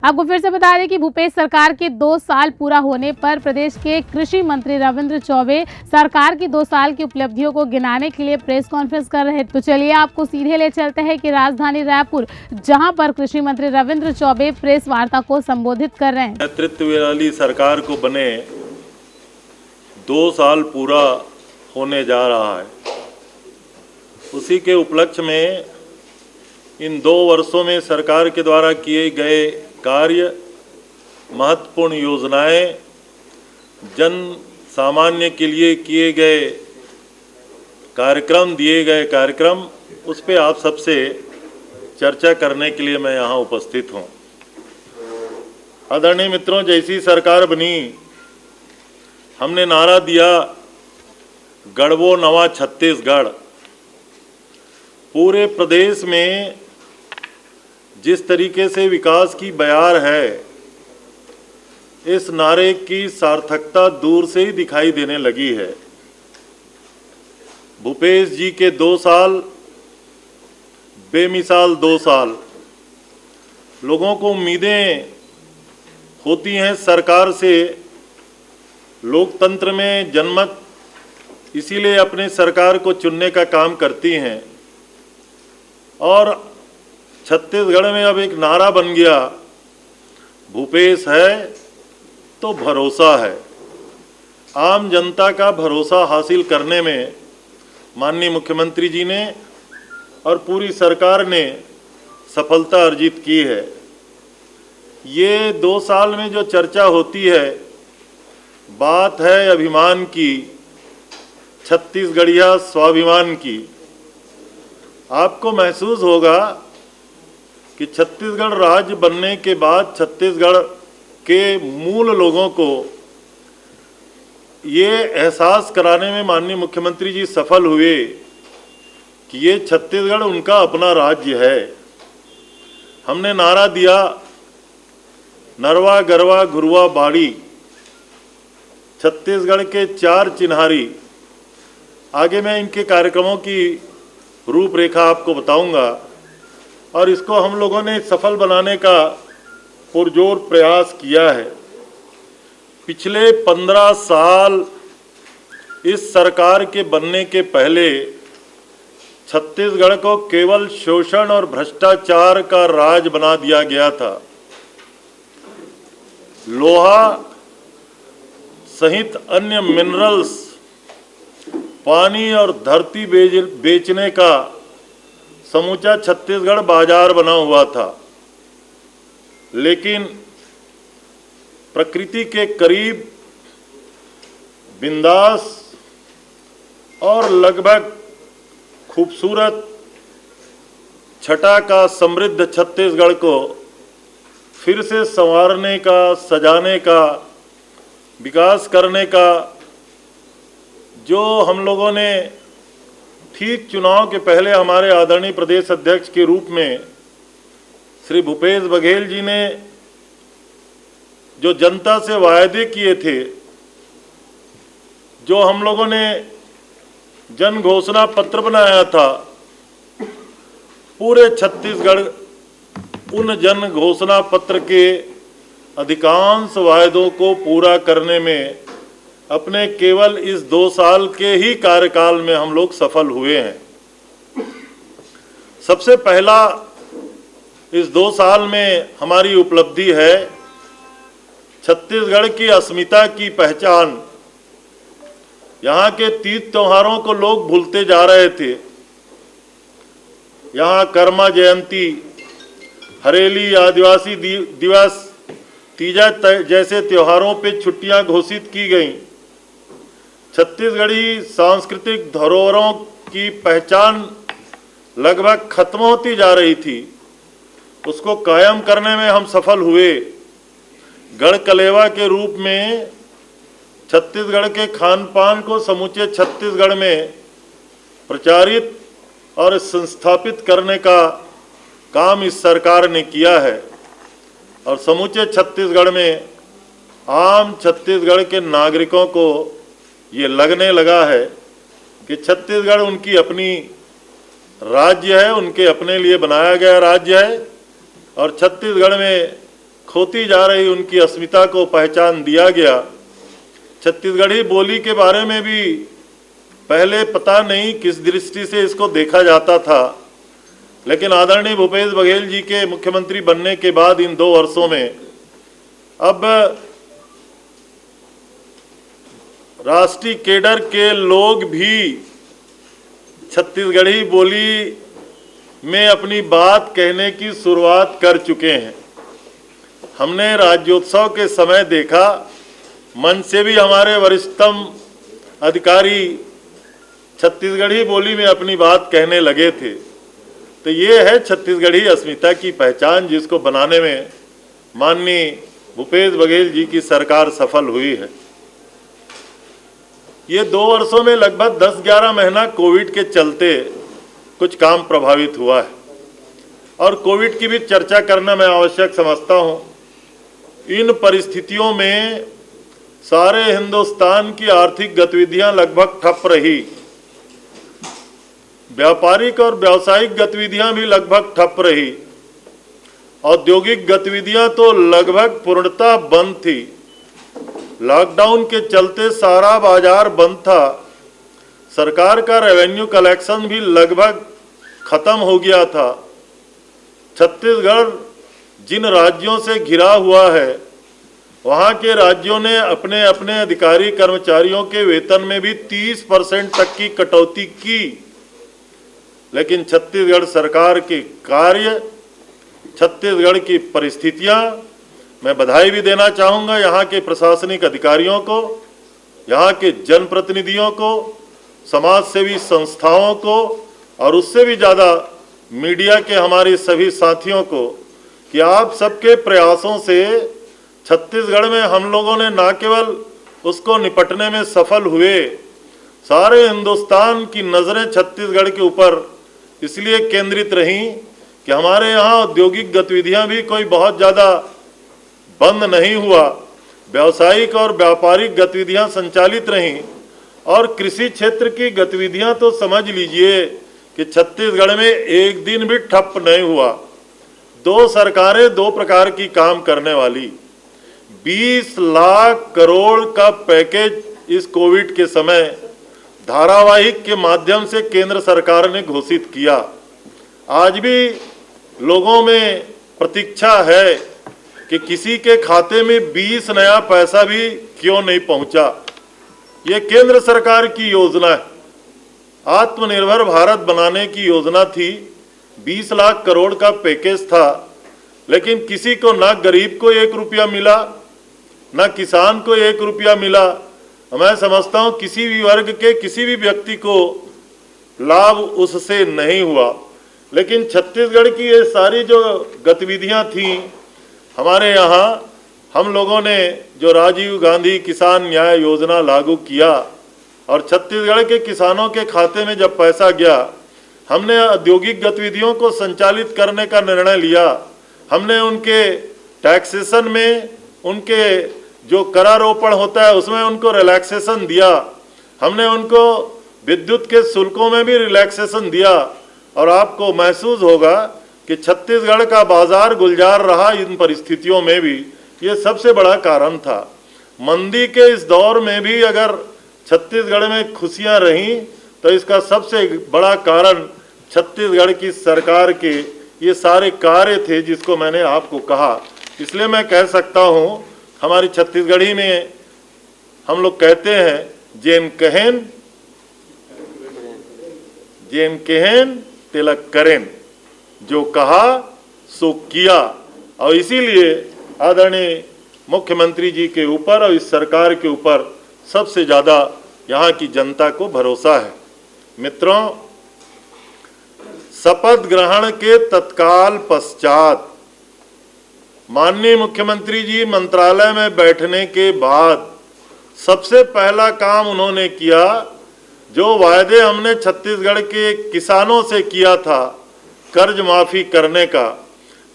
आपको फिर से बता दें कि भूपेश सरकार के 2 साल पूरा होने पर प्रदेश के कृषि मंत्री रविंद्र चौबे सरकार की 2 साल की उपलब्धियों को गिनाने के लिए प्रेस कॉन्फ्रेंस कर रहे हैं। तो चलिए आपको सीधे ले चलते हैं कि राजधानी रायपुर, जहां पर कृषि मंत्री रविंद्र चौबे प्रेस वार्ता को संबोधित कर रहे हैं। नेतृत्व वाली सरकार को बने 2 साल पूरा होने जा रहा है। उसी के उपलक्ष्य में इन 2 वर्षों में सरकार के द्वारा किए गए कार्य, महत्वपूर्ण योजनाएं, जन सामान्य के लिए किए गए कार्यक्रम, दिए गए कार्यक्रम, उस पे आप सबसे चर्चा करने के लिए मैं यहाँ उपस्थित हूँ। आदरणीय मित्रों, जैसी सरकार बनी, हमने नारा दिया गढ़वो नवा छत्तीसगढ़। पूरे प्रदेश में जिस तरीके से विकास की बयार है, इस नारे की सार्थकता दूर से ही दिखाई देने लगी है। भूपेश जी के 2 साल, बेमिसाल 2 साल। लोगों को उम्मीदें होती हैं सरकार से, लोकतंत्र में जनमत इसीलिए अपने सरकार को चुनने का काम करती हैं। और छत्तीसगढ़ में अब एक नारा बन गया, भूपेश है तो भरोसा है। आम जनता का भरोसा हासिल करने में माननीय मुख्यमंत्री जी ने और पूरी सरकार ने सफलता अर्जित की है। ये 2 साल में जो चर्चा होती है, बात है अभिमान की, छत्तीसगढ़िया स्वाभिमान की। आपको महसूस होगा कि छत्तीसगढ़ राज्य बनने के बाद छत्तीसगढ़ के मूल लोगों को ये एहसास कराने में माननीय मुख्यमंत्री जी सफल हुए कि ये छत्तीसगढ़ उनका अपना राज्य है। हमने नारा दिया नरवा गरवा घुरवा बाड़ी, छत्तीसगढ़ के 4 चिन्हारी। आगे मैं इनके कार्यक्रमों की रूपरेखा आपको बताऊंगा और इसको हम लोगों ने सफल बनाने का पुरजोर प्रयास किया है। पिछले 15 साल इस सरकार के बनने के पहले छत्तीसगढ़ को केवल शोषण और भ्रष्टाचार का राज बना दिया गया था। लोहा सहित अन्य मिनरल्स, पानी और धरती बेचने का समूचा छत्तीसगढ़ बाजार बना हुआ था। लेकिन प्रकृति के करीब, बिंदास और लगभग खूबसूरत छटा का समृद्ध छत्तीसगढ़ को फिर से संवारने का, सजाने का, विकास करने का जो हम लोगों ने ठीक चुनाव के पहले हमारे आदरणीय प्रदेश अध्यक्ष के रूप में श्री भूपेश बघेल जी ने जो जनता से वायदे किए थे, जो हम लोगों ने जन घोषणा पत्र बनाया था, पूरे छत्तीसगढ़ उन जन घोषणा पत्र के अधिकांश वायदों को पूरा करने में अपने केवल इस 2 साल के ही कार्यकाल में हम लोग सफल हुए हैं। सबसे पहला इस 2 साल में हमारी उपलब्धि है छत्तीसगढ़ की अस्मिता की पहचान। यहाँ के तीज त्योहारों को लोग भूलते जा रहे थे। यहाँ कर्मा जयंती, हरेली आदिवासी दिवस, तीजा जैसे त्योहारों पे छुट्टियां घोषित की गईं। छत्तीसगढ़ी सांस्कृतिक धरोहरों की पहचान लगभग खत्म होती जा रही थी, उसको कायम करने में हम सफल हुए। गढ़ कलेवा के रूप में छत्तीसगढ़ के खान पान को समूचे छत्तीसगढ़ में प्रचारित और संस्थापित करने का काम इस सरकार ने किया है। और समूचे छत्तीसगढ़ में आम छत्तीसगढ़ के नागरिकों को ये लगने लगा है कि छत्तीसगढ़ उनकी अपनी राज्य है, उनके अपने लिए बनाया गया राज्य है। और छत्तीसगढ़ में खोती जा रही उनकी अस्मिता को पहचान दिया गया। छत्तीसगढ़ी बोली के बारे में भी पहले पता नहीं किस दृष्टि से इसको देखा जाता था, लेकिन आदरणीय भूपेश बघेल जी के मुख्यमंत्री बनने के बाद इन 2 वर्षों में अब राष्ट्रीय केडर के लोग भी छत्तीसगढ़ी बोली में अपनी बात कहने की शुरुआत कर चुके हैं। हमने राज्योत्सव के समय देखा, मंच से भी हमारे वरिष्ठतम अधिकारी छत्तीसगढ़ी बोली में अपनी बात कहने लगे थे। तो ये है छत्तीसगढ़ी अस्मिता की पहचान, जिसको बनाने में माननीय भूपेश बघेल जी की सरकार सफल हुई है। ये 2 वर्षों में लगभग 10-11 महीना कोविड के चलते कुछ काम प्रभावित हुआ है, और कोविड की भी चर्चा करना मैं आवश्यक समझता हूँ। इन परिस्थितियों में सारे हिंदुस्तान की आर्थिक गतिविधियां लगभग ठप रही, व्यापारिक और व्यावसायिक गतिविधियां भी लगभग ठप रही, औद्योगिक गतिविधियां तो लगभग पूर्णतः बंद थी। लॉकडाउन के चलते सारा बाजार बंद था। सरकार का रेवेन्यू कलेक्शन भी लगभग खत्म हो गया था। छत्तीसगढ़ जिन राज्यों से घिरा हुआ है, वहाँ के राज्यों ने अपने अपने अधिकारी कर्मचारियों के वेतन में भी 30% तक की कटौती की, लेकिन छत्तीसगढ़ सरकार के कार्य, छत्तीसगढ़ की परिस्थितियाँ, मैं बधाई भी देना चाहूँगा यहाँ के प्रशासनिक अधिकारियों को, यहाँ के जनप्रतिनिधियों को, समाज सेवी संस्थाओं को, और उससे भी ज़्यादा मीडिया के हमारे सभी साथियों को, कि आप सबके प्रयासों से छत्तीसगढ़ में हम लोगों ने न केवल उसको निपटने में सफल हुए, सारे हिंदुस्तान की नज़रें छत्तीसगढ़ के ऊपर इसलिए केंद्रित रहीं कि हमारे यहाँ औद्योगिक गतिविधियाँ भी कोई बहुत ज़्यादा बंद नहीं हुआ, व्यावसायिक और व्यापारिक गतिविधियाँ संचालित रहीं, और कृषि क्षेत्र की गतिविधियाँ तो समझ लीजिए कि छत्तीसगढ़ में एक दिन भी ठप नहीं हुआ। 2 सरकारें 2 प्रकार की काम करने वाली, 20 लाख करोड़ का पैकेज इस कोविड के समय धारावाहिक के माध्यम से केंद्र सरकार ने घोषित किया। आज भी लोगों में प्रतीक्षा है कि किसी के खाते में 20 नया पैसा भी क्यों नहीं पहुंचा। ये केंद्र सरकार की योजना है, आत्मनिर्भर भारत बनाने की योजना थी। 20 लाख करोड़ का पैकेज था, लेकिन किसी को ना गरीब को 1 रुपया मिला, ना किसान को 1 रुपया मिला। मैं समझता हूँ किसी भी वर्ग के किसी भी व्यक्ति को लाभ उससे नहीं हुआ। लेकिन छत्तीसगढ़ की ये सारी जो गतिविधियाँ थीं, हमारे यहाँ हम लोगों ने जो राजीव गांधी किसान न्याय योजना लागू किया, और छत्तीसगढ़ के किसानों के खाते में जब पैसा गया, हमने औद्योगिक गतिविधियों को संचालित करने का निर्णय लिया। हमने उनके टैक्सेशन में, उनके जो करारोपण होता है उसमें उनको रिलैक्सेशन दिया। हमने उनको विद्युत के शुल्कों में भी रिलैक्सेशन दिया, और आपको महसूस होगा कि छत्तीसगढ़ का बाजार गुलजार रहा इन परिस्थितियों में भी। ये सबसे बड़ा कारण था। मंदी के इस दौर में भी अगर छत्तीसगढ़ में खुशियां रहीं, तो इसका सबसे बड़ा कारण छत्तीसगढ़ की सरकार के ये सारे कार्य थे जिसको मैंने आपको कहा। इसलिए मैं कह सकता हूँ, हमारी छत्तीसगढ़ी में हम लोग कहते हैं जेन कहेन तिलक करेन, जो कहा सो किया। और इसीलिए आदरणीय मुख्यमंत्री जी के ऊपर और इस सरकार के ऊपर सबसे ज़्यादा यहाँ की जनता को भरोसा है। मित्रों, शपथ ग्रहण के तत्काल पश्चात माननीय मुख्यमंत्री जी मंत्रालय में बैठने के बाद सबसे पहला काम उन्होंने किया, जो वायदे हमने छत्तीसगढ़ के किसानों से किया था कर्ज माफी करने का,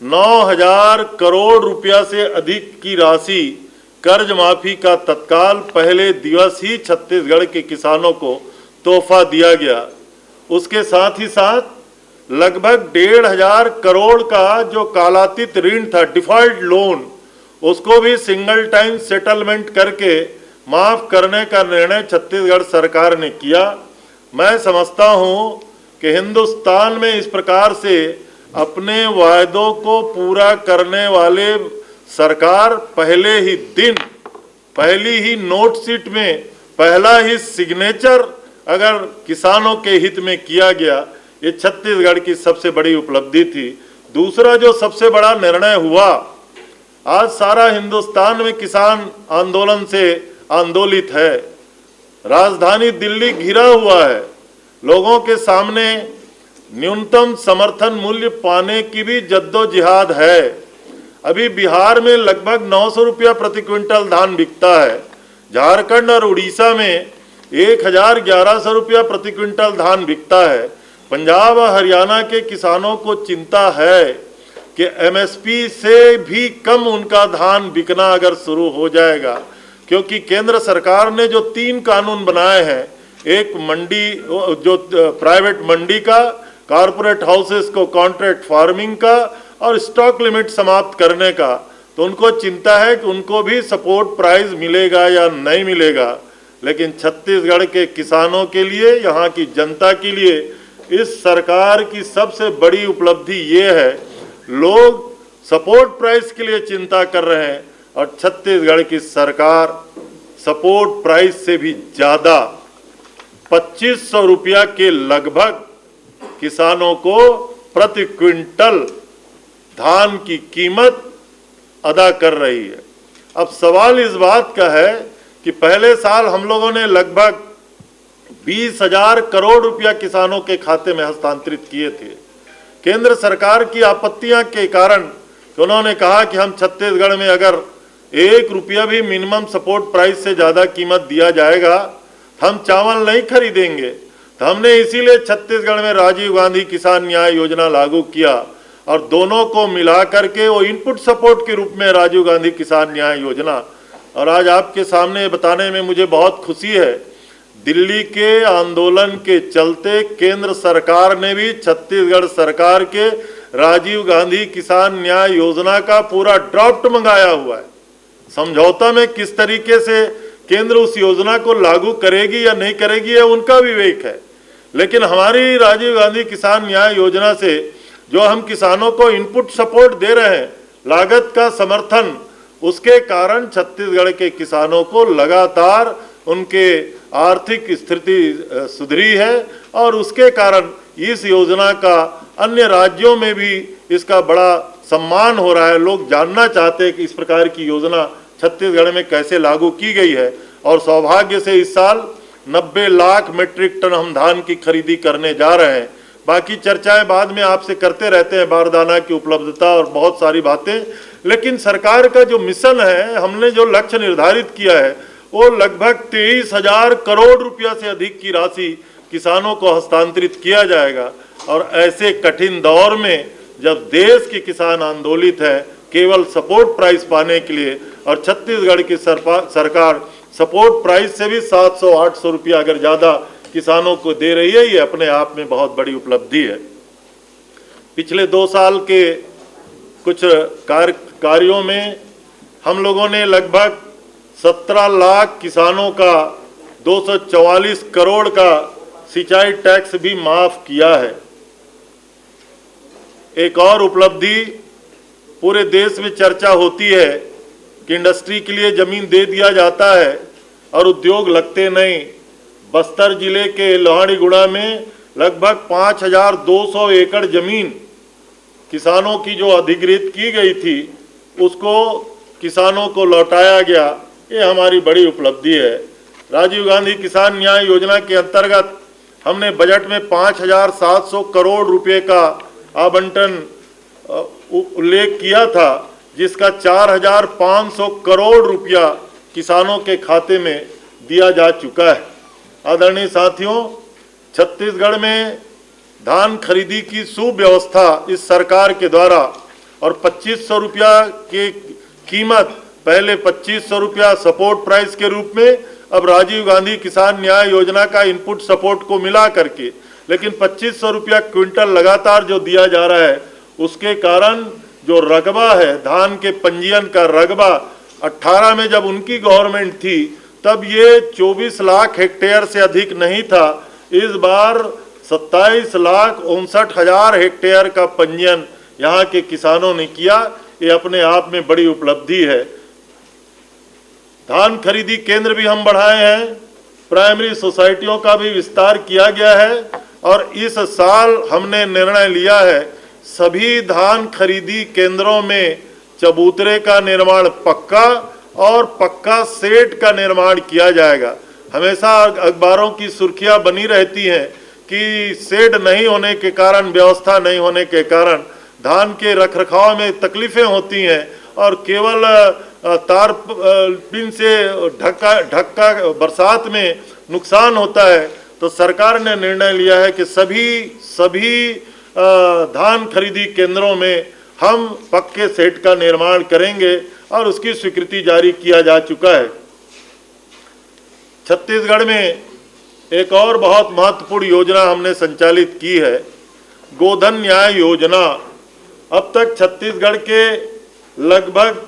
9,000 करोड़ रुपया से अधिक की राशि कर्ज माफी का तत्काल पहले दिवस ही छत्तीसगढ़ के किसानों को तोहफा दिया गया। उसके साथ ही साथ लगभग 1,500 करोड़ का जो कालातीत ऋण था, डिफॉल्ट लोन, उसको भी सिंगल टाइम सेटलमेंट करके माफ करने का निर्णय छत्तीसगढ़ सरकार ने किया। मैं समझता हूं कि हिंदुस्तान में इस प्रकार से अपने वायदों को पूरा करने वाले सरकार पहले ही दिन, पहली ही नोट शीट में पहला ही सिग्नेचर अगर किसानों के हित में किया गया, ये छत्तीसगढ़ की सबसे बड़ी उपलब्धि थी। दूसरा जो सबसे बड़ा निर्णय हुआ, आज सारा हिंदुस्तान में किसान आंदोलन से आंदोलित है। राजधानी दिल्ली घिरा हुआ है। लोगों के सामने न्यूनतम समर्थन मूल्य पाने की भी जद्दोजहद है। अभी बिहार में लगभग 900 रुपया प्रति क्विंटल धान बिकता है। झारखंड और उड़ीसा में 1100 रुपया प्रति क्विंटल धान बिकता है। पंजाब और हरियाणा के किसानों को चिंता है कि एमएसपी से भी कम उनका धान बिकना अगर शुरू हो जाएगा, क्योंकि केंद्र सरकार ने जो 3 कानून बनाए हैं, एक मंडी जो प्राइवेट मंडी का, कारपोरेट हाउसेस को कॉन्ट्रैक्ट फार्मिंग का और स्टॉक लिमिट समाप्त करने का, तो उनको चिंता है कि उनको भी सपोर्ट प्राइस मिलेगा या नहीं मिलेगा। लेकिन छत्तीसगढ़ के किसानों के लिए, यहाँ की जनता के लिए इस सरकार की सबसे बड़ी उपलब्धि ये है, लोग सपोर्ट प्राइस के लिए चिंता कर रहे हैं और छत्तीसगढ़ की सरकार सपोर्ट प्राइस से भी ज़्यादा 2500 रुपया के लगभग किसानों को प्रति क्विंटल धान की कीमत अदा कर रही है। अब सवाल इस बात का है कि पहले साल हम लोगों ने लगभग 20,000 करोड़ रुपया किसानों के खाते में हस्तांतरित किए थे। केंद्र सरकार की आपत्तियां के कारण उन्होंने कहा कि हम छत्तीसगढ़ में अगर 1 रुपया भी मिनिमम सपोर्ट प्राइस से ज़्यादा कीमत दिया जाएगा, हम चावल नहीं खरीदेंगे। तो हमने इसीलिए छत्तीसगढ़ में राजीव गांधी किसान न्याय योजना लागू किया और दोनों को मिला करके वो इनपुट सपोर्ट के रूप में राजीव गांधी किसान न्याय योजना। और आज आपके सामने बताने में मुझे बहुत खुशी है, दिल्ली के आंदोलन के चलते केंद्र सरकार ने भी छत्तीसगढ़ सरकार के राजीव गांधी किसान न्याय योजना का पूरा ड्राफ्ट मंगाया हुआ है। समझौता में किस तरीके से केंद्र उस योजना को लागू करेगी या नहीं करेगी, यह उनका विवेक है। लेकिन हमारी राजीव गांधी किसान न्याय योजना से जो हम किसानों को इनपुट सपोर्ट दे रहे हैं, लागत का समर्थन, उसके कारण छत्तीसगढ़ के किसानों को लगातार उनके आर्थिक स्थिति सुधरी है और उसके कारण इस योजना का अन्य राज्यों में भी इसका बड़ा सम्मान हो रहा है। लोग जानना चाहते हैं कि इस प्रकार की योजना छत्तीसगढ़ में कैसे लागू की गई है। और सौभाग्य से इस साल 90 लाख मीट्रिक टन हम धान की खरीदी करने जा रहे हैं। बाकी चर्चाएं बाद में आपसे करते रहते हैं, बारदाना की उपलब्धता और बहुत सारी बातें। लेकिन सरकार का जो मिशन है, हमने जो लक्ष्य निर्धारित किया है, वो लगभग 23,000 करोड़ रुपया से अधिक की राशि किसानों को हस्तांतरित किया जाएगा। और ऐसे कठिन दौर में जब देश के किसान आंदोलित है केवल सपोर्ट प्राइस पाने के लिए, और छत्तीसगढ़ की सरकार सपोर्ट प्राइस से भी 700-800 रुपया अगर ज़्यादा किसानों को दे रही है, ये अपने आप में बहुत बड़ी उपलब्धि है। पिछले 2 साल के कुछ कार्यों में हम लोगों ने लगभग 17 लाख किसानों का 244 करोड़ का सिंचाई टैक्स भी माफ किया है। एक और उपलब्धि, पूरे देश में चर्चा होती है कि इंडस्ट्री के लिए जमीन दे दिया जाता है और उद्योग लगते नहीं। बस्तर जिले के लोहाड़ीगुड़ा में लगभग 5,200 एकड़ जमीन किसानों की जो अधिग्रहित की गई थी, उसको किसानों को लौटाया गया। ये हमारी बड़ी उपलब्धि है। राजीव गांधी किसान न्याय योजना के अंतर्गत हमने बजट में 5,700 करोड़ रुपए का आवंटन उल्लेख किया था, जिसका 4,500 करोड़ रुपया किसानों के खाते में दिया जा चुका है। आदरणीय साथियों, छत्तीसगढ़ में धान खरीदी की सुव्यवस्था इस सरकार के द्वारा, और 2500 रुपया की कीमत, पहले 2500 रुपया सपोर्ट प्राइस के रूप में, अब राजीव गांधी किसान न्याय योजना का इनपुट सपोर्ट को मिला करके, लेकिन 2500 रुपया क्विंटल लगातार जो दिया जा रहा है, उसके कारण जो रकबा है धान के पंजीयन का रकबा 18 में जब उनकी गवर्नमेंट थी तब ये 24 लाख हेक्टेयर से अधिक नहीं था। इस बार 27,59,000 हेक्टेयर का पंजीयन यहाँ के किसानों ने किया। ये अपने आप में बड़ी उपलब्धि है। धान खरीदी केंद्र भी हम बढ़ाए हैं, प्राइमरी सोसाइटियों का भी विस्तार किया गया है और इस साल हमने निर्णय लिया है सभी धान खरीदी केंद्रों में चबूतरे का निर्माण पक्का और पक्का सेट का निर्माण किया जाएगा। हमेशा अखबारों की सुर्खियां बनी रहती हैं कि सेट नहीं होने के कारण, व्यवस्था नहीं होने के कारण धान के रखरखाव में तकलीफें होती हैं और केवल तार पिन से ढक्का बरसात में नुकसान होता है। तो सरकार ने निर्णय लिया है कि सभी धान खरीदी केंद्रों में हम पक्के सेट का निर्माण करेंगे और उसकी स्वीकृति जारी किया जा चुका है। छत्तीसगढ़ में एक और बहुत महत्वपूर्ण योजना हमने संचालित की है, गोधन न्याय योजना। अब तक छत्तीसगढ़ के लगभग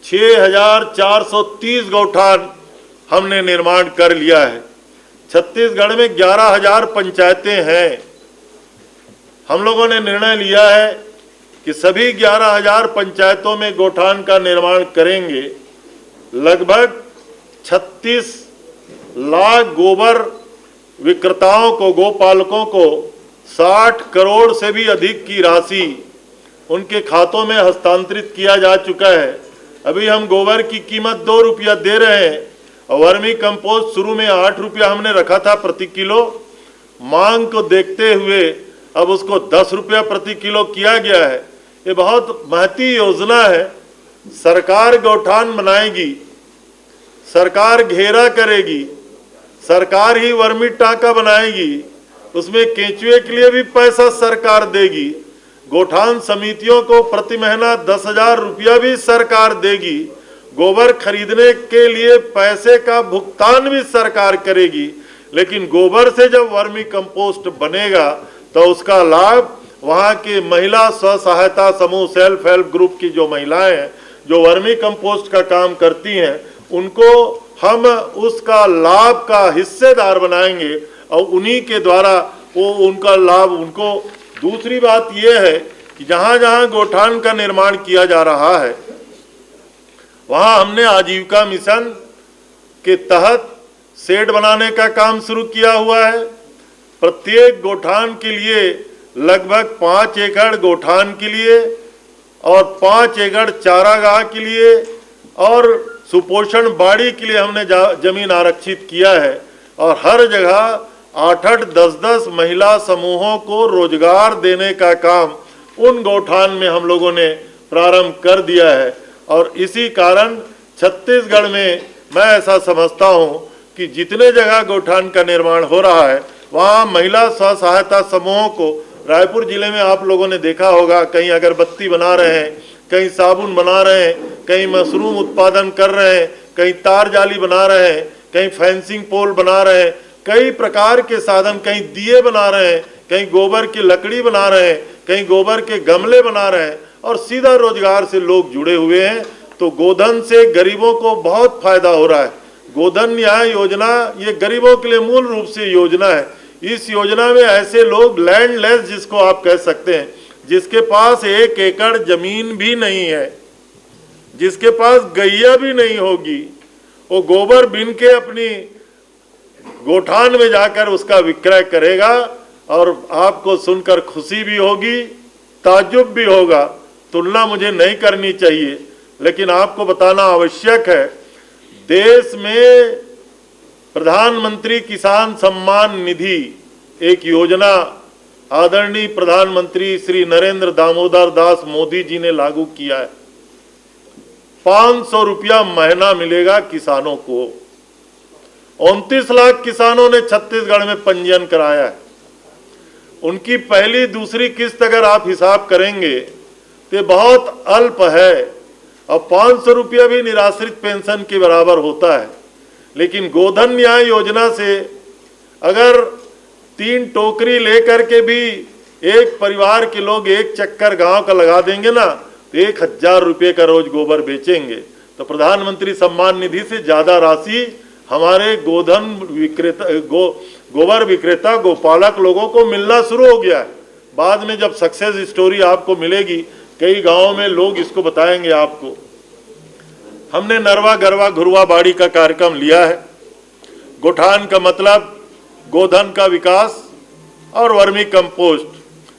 6,430 गौठान हमने निर्माण कर लिया है। छत्तीसगढ़ में 11,000 पंचायतें हैं। हम लोगों ने निर्णय लिया है कि सभी 11,000 पंचायतों में गौठान का निर्माण करेंगे। लगभग 36 लाख गोबर विक्रेताओं को, गोपालकों को 60 करोड़ से भी अधिक की राशि उनके खातों में हस्तांतरित किया जा चुका है। अभी हम गोबर की कीमत 2 रुपया दे रहे हैं और वर्मी कंपोस्ट शुरू में 8 रुपया हमने रखा था प्रति किलो। मांग को देखते हुए अब उसको 10 रुपया प्रति किलो किया गया है। ये बहुत महती योजना है। सरकार गौठान बनाएगी, सरकार घेरा करेगी, सरकार ही वर्मी टाका बनाएगी, उसमें केंचुए के लिए भी पैसा सरकार देगी, गौठान समितियों को प्रति महीना 10,000 रुपया भी सरकार देगी, गोबर खरीदने के लिए पैसे का भुगतान भी सरकार करेगी। लेकिन गोबर से जब वर्मी कंपोस्ट बनेगा तो उसका लाभ वहाँ के महिला स्व सहायता समूह, सेल्फ हेल्प ग्रुप की जो महिलाएं हैं जो वर्मी कंपोस्ट का काम करती हैं, उनको हम उसका लाभ का हिस्सेदार बनाएंगे और उन्हीं के द्वारा वो उनका लाभ उनको। दूसरी बात यह है कि जहाँ जहाँ गौठान का निर्माण किया जा रहा है वहाँ हमने आजीविका मिशन के तहत शेड बनाने का काम शुरू किया हुआ है। प्रत्येक गौठान के लिए लगभग 5 एकड़ गौठान के लिए और 5 एकड़ चारागाह के लिए और सुपोषण बाड़ी के लिए हमने जमीन आरक्षित किया है और हर जगह 8-8, 10-10 महिला समूहों को रोजगार देने का काम उन गौठान में हम लोगों ने प्रारंभ कर दिया है। और इसी कारण छत्तीसगढ़ में मैं ऐसा समझता हूं कि जितने जगह गौठान का निर्माण हो रहा है वहाँ महिला स्व सहायता समूहों को, रायपुर जिले में आप लोगों ने देखा होगा, कहीं अगरबत्ती बना रहे हैं, कहीं साबुन बना रहे हैं, कहीं मशरूम उत्पादन कर रहे हैं, कहीं तार जाली बना रहे हैं, कहीं फेंसिंग पोल बना रहे हैं, कई प्रकार के साधन, कहीं दिए बना रहे हैं, कहीं गोबर की लकड़ी बना रहे हैं, कहीं गोबर के गमले बना रहे हैं और सीधा रोजगार से लोग जुड़े हुए हैं। तो गोधन से गरीबों को बहुत फायदा हो रहा है। गोधन न्याय योजना ये गरीबों के लिए मूल रूप से योजना है। इस योजना में ऐसे लोग लैंडलेस, जिसको आप कह सकते हैं, जिसके पास 1 एकड़ जमीन भी नहीं है, जिसके पास गैया भी नहीं होगी, वो गोबर बीन के अपनी गौठान में जाकर उसका विक्रय करेगा और आपको सुनकर खुशी भी होगी, ताज्जुब भी होगा। तुलना मुझे नहीं करनी चाहिए लेकिन आपको बताना आवश्यक है, देश में प्रधानमंत्री किसान सम्मान निधि एक योजना आदरणीय प्रधानमंत्री श्री नरेंद्र दामोदर दास मोदी जी ने लागू किया है। 500 रुपया महीना मिलेगा किसानों को। 29 लाख किसानों ने छत्तीसगढ़ में पंजीयन कराया है। उनकी पहली दूसरी किस्त अगर आप हिसाब करेंगे तो बहुत अल्प है और 500 रुपया भी निराश्रित पेंशन के बराबर होता है। लेकिन गोधन न्याय योजना से अगर 3 टोकरी लेकर के भी एक परिवार के लोग एक चक्कर गांव का लगा देंगे ना तो 1,000 रुपये का रोज गोबर बेचेंगे। तो प्रधानमंत्री सम्मान निधि से ज्यादा राशि हमारे गोबर विक्रेता गोपालक लोगों को मिलना शुरू हो गया है। बाद में जब सक्सेस स्टोरी आपको मिलेगी, कई गांवों में लोग इसको बताएंगे आपको। हमने नरवा गरवा घुरवा बाड़ी का कार्यक्रम लिया है। गोठान का मतलब गोधन का विकास और वर्मी कंपोस्ट,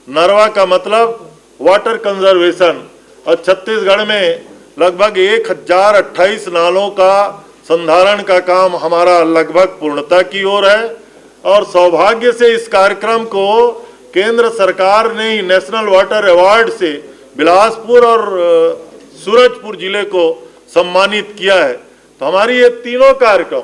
नरवा का मतलब वाटर कंजर्वेशन, और छत्तीसगढ़ में लगभग 1028 नालों का संधारण का काम हमारा लगभग पूर्णता की ओर है। और सौभाग्य से इस कार्यक्रम को केंद्र सरकार ने ही नेशनल वाटर अवार्ड से बिलासपुर और सूरजपुर जिले को सम्मानित किया है। तो हमारी ये तीनों कार्यक्रम,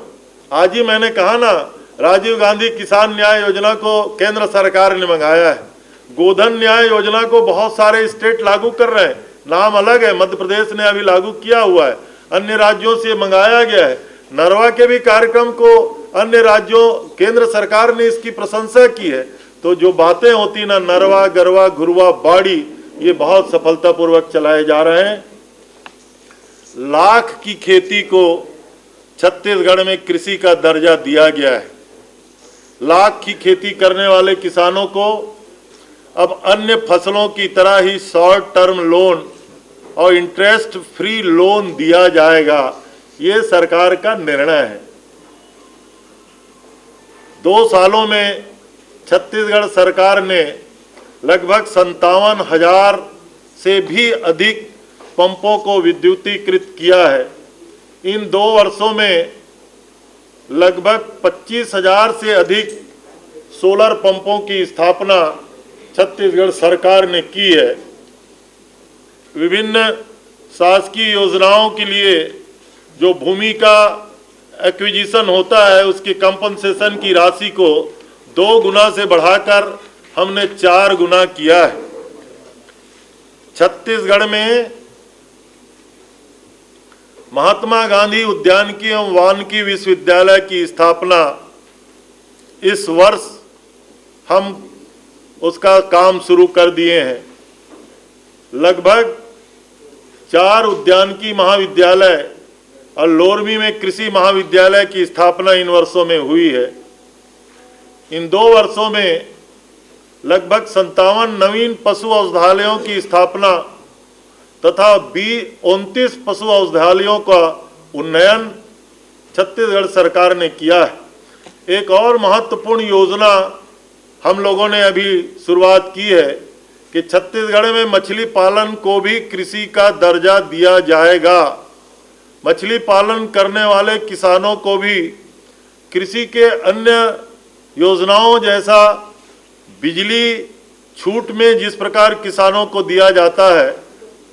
आज ही मैंने कहा ना, राजीव गांधी किसान न्याय योजना को केंद्र सरकार ने मंगाया है। गोधन न्याय योजना को बहुत सारे स्टेट लागू कर रहे हैं, नाम अलग है, मध्य प्रदेश ने अभी लागू किया हुआ है, अन्य राज्यों से मंगाया गया है। नरवा के भी कार्यक्रम को अन्य राज्यों, केंद्र सरकार ने इसकी प्रशंसा की है। तो जो बातें होती ना, नरवा गरवा घुरवा बाड़ी, ये बहुत सफलतापूर्वक चलाए जा रहे हैं। लाख की खेती को छत्तीसगढ़ में कृषि का दर्जा दिया गया है। लाख की खेती करने वाले किसानों को अब अन्य फसलों की तरह ही शॉर्ट टर्म लोन और इंटरेस्ट फ्री लोन दिया जाएगा। ये सरकार का निर्णय है। 2 सालों में छत्तीसगढ़ सरकार ने लगभग 57,000 से भी अधिक पंपों को विद्युतीकृत किया है। इन 2 वर्षों में लगभग 25,000 से अधिक सोलर पंपों की स्थापना छत्तीसगढ़ सरकार ने की है। विभिन्न शासकीय योजनाओं के लिए जो भूमि का एक्विजिशन होता है, उसकी कंपनसेशन की राशि को 2 गुना से बढ़ाकर हमने 4 गुना किया है। छत्तीसगढ़ में महात्मा गांधी उद्यानिकी एवं वानिकी विश्वविद्यालय की स्थापना इस वर्ष हम उसका काम शुरू कर दिए हैं। लगभग 4 उद्यानिकी महाविद्यालय और लोरमी में कृषि महाविद्यालय की स्थापना इन वर्षों में हुई है। इन 2 वर्षों में लगभग 57 नवीन पशु औषधालयों की स्थापना तथा 29 पशु औषधालयों का उन्नयन छत्तीसगढ़ सरकार ने किया है। एक और महत्वपूर्ण योजना हम लोगों ने अभी शुरुआत की है कि छत्तीसगढ़ में मछली पालन को भी कृषि का दर्जा दिया जाएगा। मछली पालन करने वाले किसानों को भी कृषि के अन्य योजनाओं जैसा बिजली छूट में जिस प्रकार किसानों को दिया जाता है,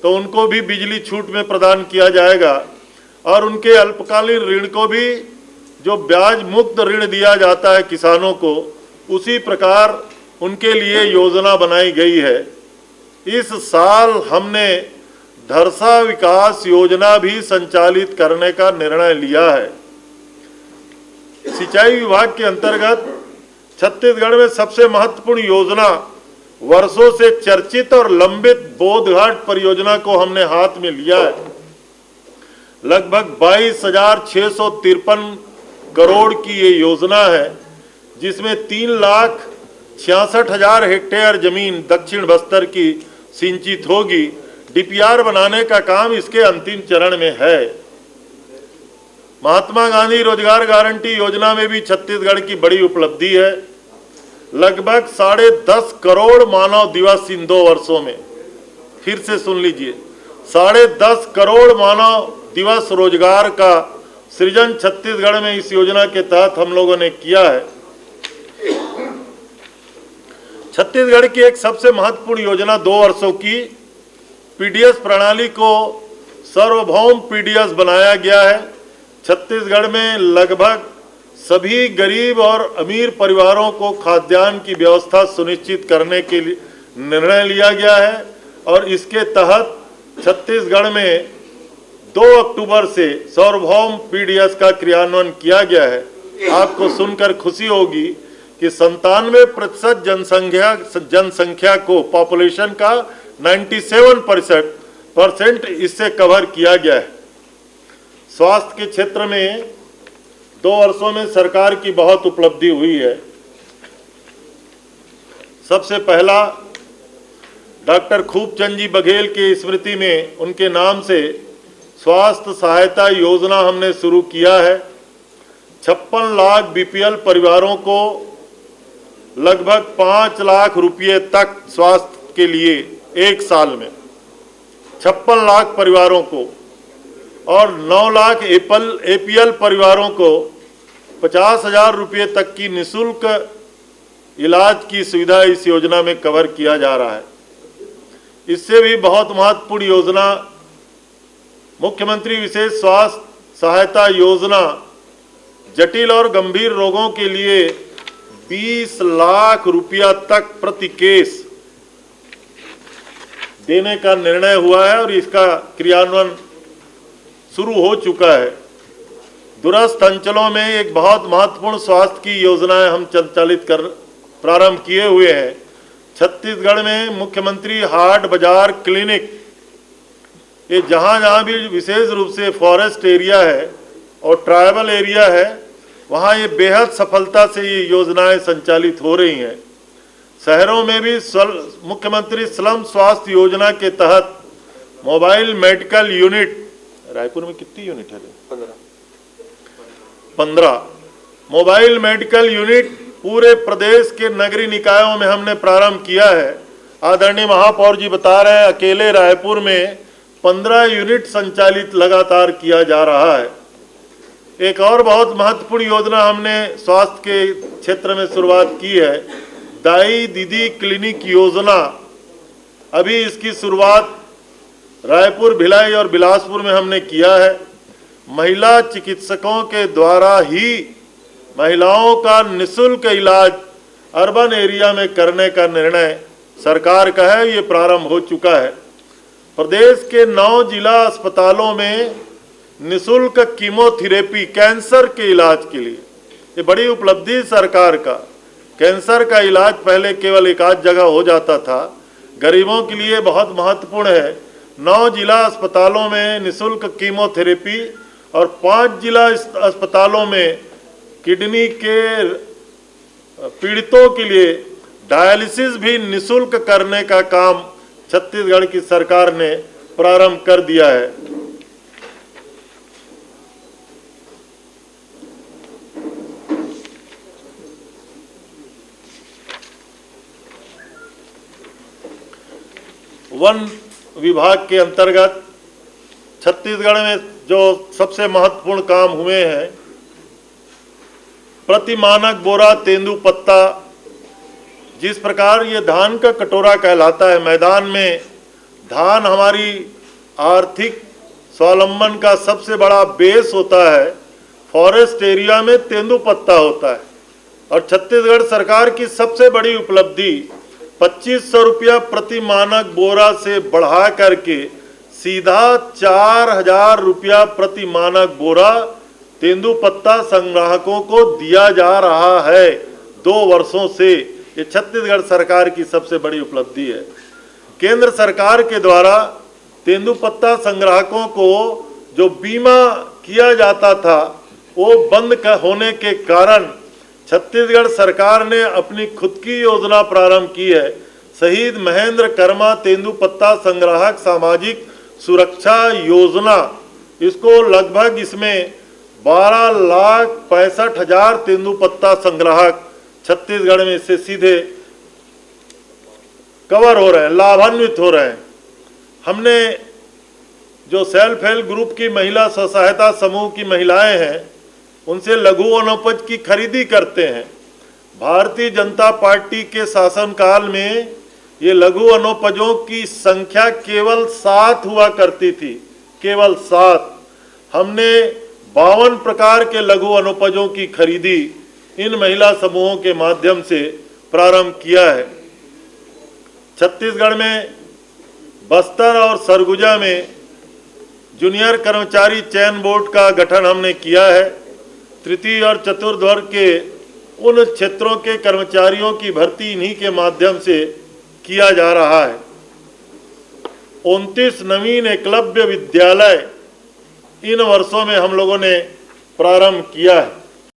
तो उनको भी बिजली छूट में प्रदान किया जाएगा। और उनके अल्पकालीन ऋण को भी जो ब्याज मुक्त ऋण दिया जाता है किसानों को, उसी प्रकार उनके लिए योजना बनाई गई है। इस साल हमने धरसा विकास योजना भी संचालित करने का निर्णय लिया है। सिंचाई विभाग के अंतर्गत छत्तीसगढ़ में सबसे महत्वपूर्ण योजना, वर्षों से चर्चित और लंबित बोधघाट परियोजना को हमने हाथ में लिया है। लगभग 22,653 करोड़ की ये योजना है, जिसमें 3,66,000 हेक्टेयर जमीन दक्षिण बस्तर की सिंचित होगी। डीपीआर बनाने का काम इसके अंतिम चरण में है। महात्मा गांधी रोजगार गारंटी योजना में भी छत्तीसगढ़ की बड़ी उपलब्धि है। लगभग 10.5 करोड़ मानव दिवस इन 2 वर्षों में, फिर से सुन लीजिए, 10.5 करोड़ मानव दिवस रोजगार का सृजन छत्तीसगढ़ में इस योजना के तहत हम लोगों ने किया है। छत्तीसगढ़ की एक सबसे महत्वपूर्ण योजना 2 वर्षों की पीडीएस प्रणाली को सार्वभौम पीडीएस बनाया गया है। छत्तीसगढ़ में लगभग सभी गरीब और अमीर परिवारों को खाद्यान्न की व्यवस्था सुनिश्चित करने के लिए निर्णय लिया गया है। और इसके तहत छत्तीसगढ़ में 2 अक्टूबर से सार्वभौम पीडीएस का क्रियान्वयन किया गया है। आपको सुनकर खुशी होगी कि 97% जनसंख्या को, पॉपुलेशन का 97% इससे कवर किया गया है। स्वास्थ्य के क्षेत्र में 2 वर्षों में सरकार की बहुत उपलब्धि हुई है। सबसे पहला, डॉक्टर खूबचंद जी बघेल की स्मृति में उनके नाम से स्वास्थ्य सहायता योजना हमने शुरू किया है। 56 लाख बीपीएल परिवारों को लगभग 5 लाख रुपए तक स्वास्थ्य के लिए एक साल में, 56 लाख परिवारों को, और 9 लाख एपीएल परिवारों को 50,000 रुपये तक की निःशुल्क इलाज की सुविधा इस योजना में कवर किया जा रहा है। इससे भी बहुत महत्वपूर्ण योजना, मुख्यमंत्री विशेष स्वास्थ्य सहायता योजना, जटिल और गंभीर रोगों के लिए 20 लाख रुपया तक प्रति केस देने का निर्णय हुआ है और इसका क्रियान्वयन शुरू हो चुका है। दूरस्थ अंचलों में एक बहुत महत्वपूर्ण स्वास्थ्य की योजनाएं हम संचालित कर प्रारंभ किए हुए हैं। छत्तीसगढ़ में मुख्यमंत्री हाट बाजार क्लिनिक, ये जहां भी विशेष रूप से फॉरेस्ट एरिया है और ट्राइबल एरिया है, वहां ये बेहद सफलता से ये योजनाएं संचालित हो रही हैं। शहरों में भी मुख्यमंत्री स्लम स्वास्थ्य योजना के तहत मोबाइल मेडिकल यूनिट, रायपुर में कितनी यूनिट है? 15 मोबाइल मेडिकल यूनिट पूरे प्रदेश के नगरीय निकायों में हमने प्रारंभ किया है। आदरणीय महापौर जी बता रहे हैं, अकेले रायपुर में 15 यूनिट संचालित लगातार किया जा रहा है। एक और बहुत महत्वपूर्ण योजना हमने स्वास्थ्य के क्षेत्र में शुरुआत की है, दाई दीदी क्लिनिक योजना। अभी इसकी शुरुआत रायपुर, भिलाई और बिलासपुर में हमने किया है। महिला चिकित्सकों के द्वारा ही महिलाओं का निःशुल्क इलाज अर्बन एरिया में करने का निर्णय सरकार का है, ये प्रारंभ हो चुका है। प्रदेश के 9 जिला अस्पतालों में निःशुल्क कीमोथेरेपी कैंसर के इलाज के लिए, ये बड़ी उपलब्धि सरकार का। कैंसर का इलाज पहले केवल एक आध जगह हो जाता था, गरीबों के लिए बहुत महत्वपूर्ण है। 9 जिला अस्पतालों में निःशुल्क कीमोथेरेपी और 5 जिला अस्पतालों में किडनी के पीड़ितों के लिए डायलिसिस भी निःशुल्क करने का काम छत्तीसगढ़ की सरकार ने प्रारंभ कर दिया है। वन विभाग के अंतर्गत छत्तीसगढ़ में जो सबसे महत्वपूर्ण काम हुए हैं, प्रति मानक बोरा तेंदुपत्ता, जिस प्रकार ये धान का कटोरा कहलाता है, मैदान में धान हमारी आर्थिक स्वावलंबन का सबसे बड़ा बेस होता है, फॉरेस्ट एरिया में तेंदुपत्ता होता है। और छत्तीसगढ़ सरकार की सबसे बड़ी उपलब्धि 2500 रुपया प्रति मानक बोरा से बढ़ा करके सीधा 4000 रुपया प्रति मानक बोरा तेंदुपत्ता संग्राहकों को दिया जा रहा है 2 वर्षों से। ये छत्तीसगढ़ सरकार की सबसे बड़ी उपलब्धि है। केंद्र सरकार के द्वारा तेंदुपत्ता संग्राहकों को जो बीमा किया जाता था वो बंद होने के कारण छत्तीसगढ़ सरकार ने अपनी खुद की योजना प्रारंभ की है, शहीद महेंद्र कर्मा तेंदुपत्ता संग्राहक सामाजिक सुरक्षा योजना। इसको लगभग इसमें 12,65,000 तेंदुपत्ता संग्राहक छत्तीसगढ़ में इससे सीधे कवर हो रहे हैं, लाभान्वित हो रहे हैं। हमने जो सेल्फ हेल्प ग्रुप की महिला स्व सहायता समूह की महिलाएं हैं, उनसे लघु वनोपज की खरीदी करते हैं। भारतीय जनता पार्टी के शासनकाल में ये लघु वनोपजों की संख्या केवल 7 हुआ करती थी, केवल 7। हमने 52 प्रकार के लघु वनोपजों की खरीदी इन महिला समूहों के माध्यम से प्रारंभ किया है। छत्तीसगढ़ में बस्तर और सरगुजा में जूनियर कर्मचारी चयन बोर्ड का गठन हमने किया है। तृतीय और चतुर्थ वर्ग के उन क्षेत्रों के कर्मचारियों की भर्ती इन्हीं के माध्यम से किया जा रहा है। 29 नवीन एकलव्य विद्यालय इन वर्षों में हम लोगों ने प्रारंभ किया है।